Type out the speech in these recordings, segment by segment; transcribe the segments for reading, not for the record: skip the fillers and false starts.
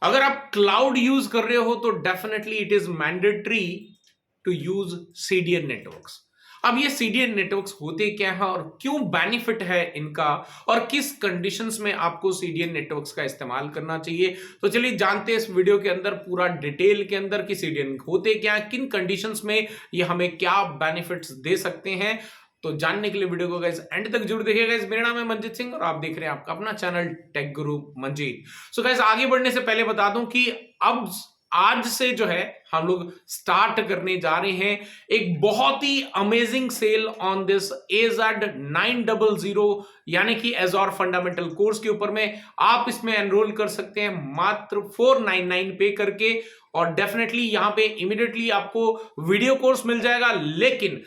अगर आप cloud use कर रहे हो तो definitely it is mandatory to use CDN networks. अब ये सीडीएन नेटवर्क्स होते क्या है और क्यों बेनिफिट है इनका, और किस कंडीशंस में आपको सीडीएन नेटवर्क्स का इस्तेमाल करना चाहिए, तो चलिए जानते हैं इस वीडियो के अंदर पूरा डिटेल के अंदर कि सीडीएन होते क्या है, किन कंडीशंस में ये हमें क्या बेनिफिट्स दे सकते हैं। तो जानने के लिए वीडियो को गाइस एंड तक जरूर देखिएगा। गाइस मेरा नाम है मंजीत सिंह और आप देख रहे हैं आपका अपना चैनल टेक गुरु मंजीत। सो गाइस आगे बढ़ने से पहले बता दूं कि अब आज से जो है हम लोग स्टार्ट करने जा रहे हैं एक बहुत ही amazing sale on this AZ 900 यानी कि एज़ोर फंडामेंटल कोर्स के ऊपर में आप इसमें एनरोल कर सकते हैं मात्र 499 पे करके। और डेफिनेटली यहां पे इमीडिएटली आपको वीडियो कोर्स मिल जाएगा, लेकिन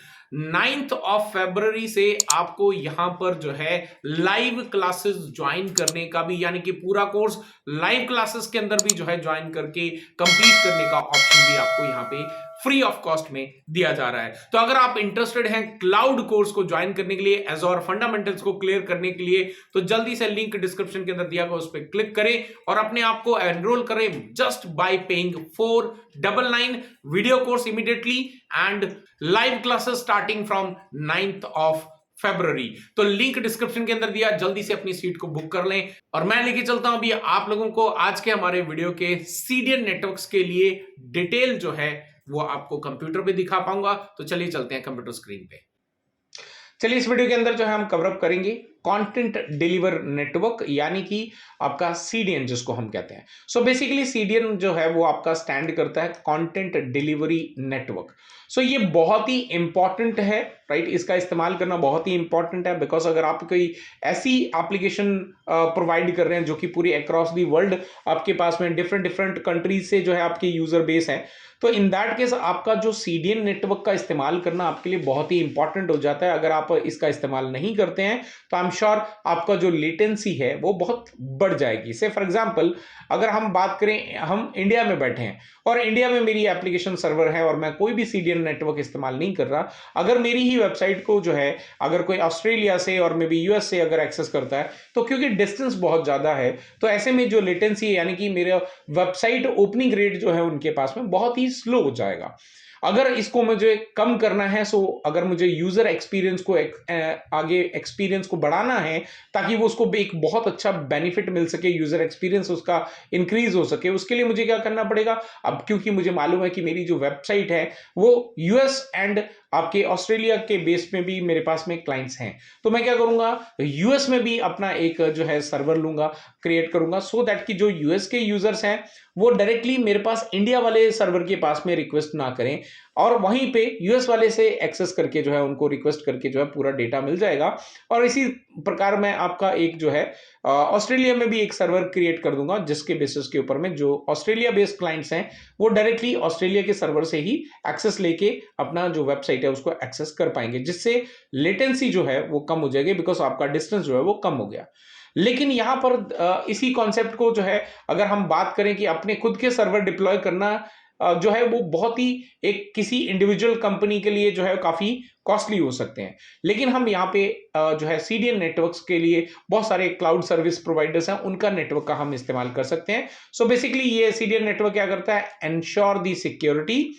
9th ऑफ फरवरी से आपको यहां पर जो है लाइव क्लासेस ज्वाइन करने का भी, यानी कि पूरा कोर्स लाइव क्लासेस के अंदर भी जो है ज्वाइन करके कंप्लीट करने का ऑप्शन भी आपको यहां पे फ्री ऑफ कॉस्ट में दिया जा रहा है। तो अगर आप इंटरेस्टेड हैं क्लाउड कोर्स को ज्वाइन करने के लिए, एज़ोर फंडामेंटल्स को क्लियर करने के लिए, तो जल्दी से लिंक डिस्क्रिप्शन के अंदर दिया गया उस पर क्लिक करें और अपने आप को एनरोल करें just by paying 499 video course immediately and live classes starting from 9th of February. तो लिंक डिस्क्रिप्शन के अंदर दिया, जल्दी से अपनी सीट को बुक कर लें। और मैं लेके चलता हूं अभी आप लोगों को आज के हमारे वीडियो के सीडीएन नेटवर्क्स के लिए डिटेल जो है वो आपको कंप्यूटर पे दिखा पाऊंगा। तो चलिए चलते हैं कंप्यूटर स्क्रीन पे। चलिए इस वीडियो के अंदर जो है हम कवर अप करेंगे कंटेंट डिलीवर नेटवर्क, यानी कि आपका सीडीएन जिसको हम कहते हैं। सो बेसिकली सीडीएन जो है वो आपका स्टैंड करता है कंटेंट डिलीवरी नेटवर्क। सो ये बहुत ही इंपॉर्टेंट है, राइट। इसका इस्तेमाल करना बहुत ही इंपॉर्टेंट है बिकॉज अगर आप कोई ऐसी एप्लीकेशन प्रोवाइड कर रहे हैं जो कि पूरी अक्रॉस दी वर्ल्ड आपके पास में डिफरेंट डिफरेंट कंट्रीज से जो है आपके यूजर बेस है, तो इन दैट केस आपका जो सीडीएन नेटवर्क का इस्तेमाल करना आपके लिए बहुत ही इंपॉर्टेंट हो जाता है। अगर आप इसका इस्तेमाल नहीं करते हैं तो आई एम श्योर आपका जो लेटेंसी है वो बहुत बढ़ जाएगी। से फॉर एग्जांपल अगर हम बात करें, हम इंडिया में बैठे हैं और इंडिया में मेरी एप्लीकेशन सर्वर है और मैं कोई भी सीडीएन नेटवर्क इस्तेमाल नहीं कर रहा, अगर मेरी ही वेबसाइट को जो है अगर कोई ऑस्ट्रेलिया से और मे बी यूएस से अगर एक्सेस करता है, तो क्योंकि डिस्टेंस बहुत ज्यादा है तो ऐसे में जो लेटेंसी है यानी कि मेरा वेबसाइट ओपनिंग रेट जो है उनके पास में बहुत ही स्लो हो जाएगा। अगर इसको मुझे कम करना है, सो अगर मुझे यूजर एक्सपीरियंस को आगे एक्सपीरियंस को बढ़ाना है ताकि वो उसको एक बहुत अच्छा बेनिफिट मिल सके, यूजर एक्सपीरियंस उसका इंक्रीज हो सके, उसके लिए मुझे क्या करना पड़ेगा। अब क्योंकि मुझे मालूम है कि मेरी जो वेबसाइट है वो यूएस एंड आपके ऑस्ट्रेलिया के बेस में भी मेरे पास में क्लाइंट्स हैं, तो मैं क्या करूंगा, यूएस में भी अपना एक जो है सर्वर लूंगा, क्रिएट करूंगा, सो दैट कि जो यूएस के यूजर्स हैं वो डायरेक्टली मेरे पास इंडिया वाले सर्वर के पास में रिक्वेस्ट ना करें और वहीं पे यूएस वाले से एक्सेस करके जो है उनको रिक्वेस्ट करके जो है पूरा डेटा मिल जाएगा। और इसी प्रकार मैं आपका एक जो है ऑस्ट्रेलिया में भी एक सर्वर क्रिएट कर दूंगा जिसके बेसिस के ऊपर में जो ऑस्ट्रेलिया बेस्ड क्लाइंट्स हैं वो डायरेक्टली ऑस्ट्रेलिया के सर्वर से ही एक्सेस लेके अपना जो वेबसाइट है उसको एक्सेस कर पाएंगे, जिससे लेटेंसी जो है वो कम हो जाएगी बिकॉज आपका डिस्टेंस जो है वो कम हो गया। लेकिन यहां पर इसी कॉन्सेप्ट को जो है अगर हम बात करें कि अपने खुद के सर्वर डिप्लॉय करना जो है वो बहुत ही एक किसी इंडिविजुअल कंपनी के लिए जो है काफी कॉस्टली हो सकते हैं, लेकिन हम यहाँ पे जो है सीडीएन नेटवर्क्स के लिए बहुत सारे क्लाउड सर्विस प्रोवाइडर्स हैं, उनका नेटवर्क का हम इस्तेमाल कर सकते हैं। सो बेसिकली ये सीडीएन नेटवर्क क्या करता है, ensure the security,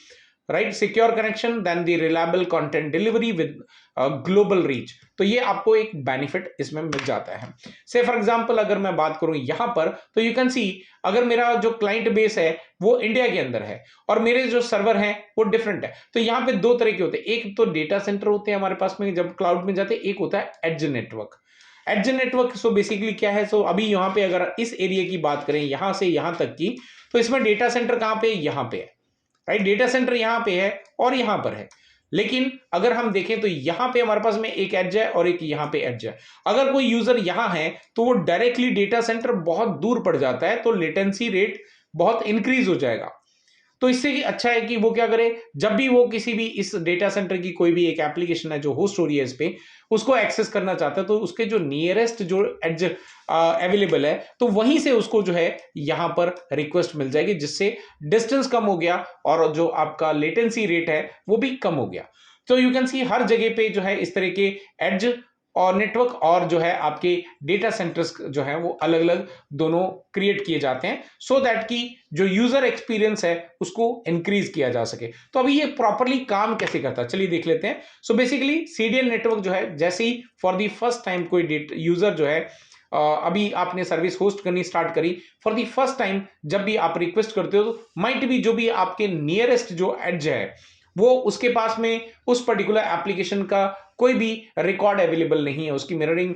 right, secure connection then the reliable content delivery with global reach. तो ये आपको एक बेनिफिट इसमें मिल जाता है। से फॉर एग्जांपल अगर मैं बात करूं यहां पर, तो यू कैन सी अगर मेरा जो क्लाइंट बेस है वो इंडिया के अंदर है और मेरे जो सर्वर हैं वो डिफरेंट है, तो यहां पे दो तरह के होते हैं। एक तो डेटा सेंटर होते हैं हमारे पास में जब क्लाउड में जाते हैं, एक होता है edge network. Edge network so basically क्या है, सो अभी यहां पे अगर इस एरिया की बात करें यहां से यहां तक की, तो इसमें डेटा सेंटर कहां पे, यहां पे है, राइट। डेटा सेंटर यहां पे है और यहां पर है, लेकिन अगर हम देखें तो यहां पे हमारे पास में एक एड्ज है और एक यहां पे एड्ज है। अगर कोई यूजर यहां है तो वो डायरेक्टली डेटा सेंटर बहुत दूर पड़ जाता है, तो लेटेंसी रेट बहुत इंक्रीज हो जाएगा। तो इससे अच्छा है कि वो क्या करे, जब भी वो किसी भी इस डेटा सेंटर की कोई भी एक एप्लीकेशन है जो होस्ट हो रही है इस पे, उसको एक्सेस करना चाहता है, तो उसके जो नियरेस्ट जो एड्ज अवेलेबल है तो वहीं से उसको जो है यहां पर रिक्वेस्ट मिल जाएगी, जिससे डिस्टेंस कम हो गया और जो आपका लेटेंसी रेट है वो भी कम हो गया। तो यू कैन सी हर जगह पे जो है इस तरह के एड्ज और नेटवर्क और जो है आपके डेटा सेंटर्स जो है वो अलग अलग दोनों क्रिएट किए जाते हैं, सो दैट कि जो यूजर एक्सपीरियंस है उसको इंक्रीज किया जा सके। तो अभी ये प्रॉपरली काम कैसे करता है चलिए देख लेते हैं। सो बेसिकली सीडीएन नेटवर्क जो है, जैसे ही फॉर द फर्स्ट टाइम कोई यूजर जो है अभी आपने सर्विस होस्ट करनी स्टार्ट करी, फॉर द फर्स्ट टाइम जब भी आप रिक्वेस्ट करते हो तो माइट भी जो भी आपके नियरेस्ट जो एड्ज है वो उसके पास में उस पर्टिकुलर एप्लीकेशन का कोई भी रिकॉर्ड अवेलेबल नहीं है, उसकी मिररिंग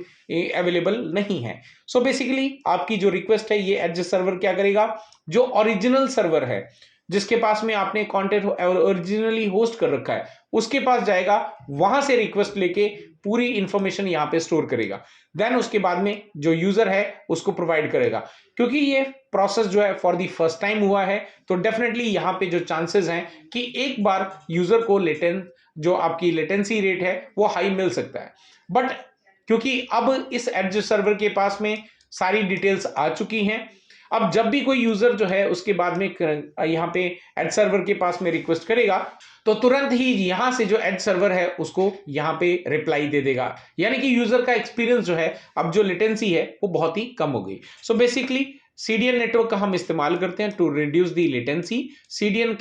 अवेलेबल नहीं है। सो बेसिकली आपकी जो रिक्वेस्ट है ये एज सर्वर क्या करेगा, जो ओरिजिनल सर्वर है जिसके पास में आपने कंटेंट ओरिजिनली होस्ट कर रखा है उसके पास जाएगा, वहां से रिक्वेस्ट लेके पूरी इंफॉर्मेशन यहां पे स्टोर करेगा, देन उसके बाद में जो यूजर है उसको प्रोवाइड करेगा। क्योंकि ये प्रोसेस जो है फॉर द फर्स्ट टाइम हुआ है तो डेफिनेटली यहां पे जो चांसेस हैं कि एक बार यूजर को जो आपकी लेटेंसी रेट है वो हाई मिल सकता है। बट क्योंकि अब इस एड्ज सर्वर के पास में सारी डिटेल्स आ चुकी हैं, अब जब भी कोई यूजर जो है उसके बाद में यहाँ पे एड्ज सर्वर के पास में रिक्वेस्ट करेगा तो तुरंत ही यहां से जो एड्ज सर्वर है उसको यहां पे रिप्लाई दे देगा, यानी कि यूजर का एक्सपीरियंस जो है, अब जो लेटेंसी है वो बहुत ही कम हो गई। सो बेसिकली सीडीएन नेटवर्क का हम इस्तेमाल करते हैं to reduce the latency. CDN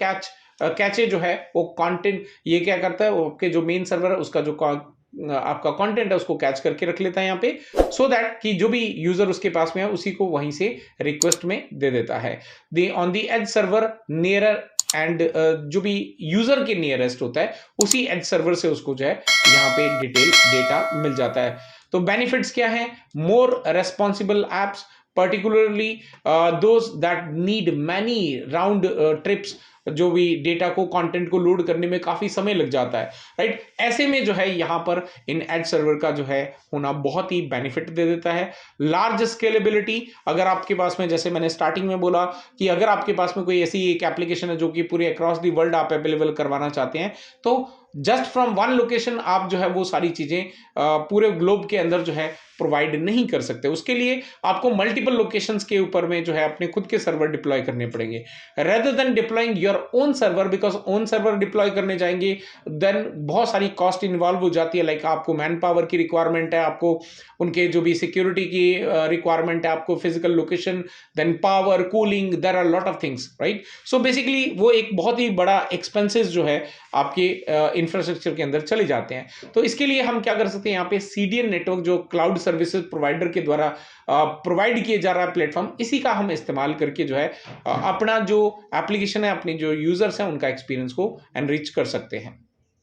cache जो है वो कंटेंट ये क्या करता है, वो आपके जो मेन सर्वर है उसका जो आपका कंटेंट है उसको कैच करके रख लेता है यहाँ पे, सो दैट कि जो भी यूजर उसके पास में है उसी को वहीं से रिक्वेस्ट में दे देता है। On the edge server nearer end जो भी यूजर के नियरेस्ट होता है उसी एज सर्वर से उसको जो है यहाँ पे डिटेल डेटा मिल जाता है। तो बेनिफिट्स क्या है, more responsible apps particularly those that need many round trips, जो भी डेटा को कंटेंट को लोड करने में काफी समय लग जाता है, राइट। ऐसे में जो है यहाँ पर इन एड सर्वर का जो है होना बहुत ही बेनिफिट दे देता है। लार्ज स्केलेबिलिटी, अगर आपके पास में, जैसे मैंने स्टार्टिंग में बोला कि अगर आपके पास में कोई ऐसी एक एप्लीकेशन है जो कि पूरे अक्रॉस दी वर्ल्ड आप अवेलेबल करवाना चाहते हैं तो जस्ट फ्रॉम वन लोकेशन आप जो है वो सारी चीजें पूरे ग्लोब के अंदर जो है प्रोवाइड नहीं कर सकते। उसके लिए आपको मल्टीपल लोकेशंस के ऊपर में जो है अपने खुद के सर्वर डिप्लॉय करने पड़ेंगे, rather than deploying your own server, because own server deploy करने जाएंगे देन बहुत सारी कॉस्ट इन्वॉल्व हो जाती है। लाइक आपको मैन पावर की रिक्वायरमेंट है, आपको उनके जो भी सिक्योरिटी की रिक्वायरमेंट है, आपको physical location, then power, cooling, there are lot of things, right. So basically वो एक बहुत ही बड़ा एक्सपेंसेस जो है आपके इंफ्रास्ट्रक्चर के अंदर चले जाते हैं। तो इसके लिए हम क्या कर सकते हैं, यहाँ पे सीडीएन नेटवर्क जो क्लाउड सर्विसेज प्रोवाइडर के द्वारा प्रोवाइड किए जा रहा है प्लेटफॉर्म, इसी का हम इस्तेमाल करके जो है अपना जो एप्लीकेशन है, अपने जो यूजर्स हैं उनका एक्सपीरियंस को एनरिच कर सकते हैं।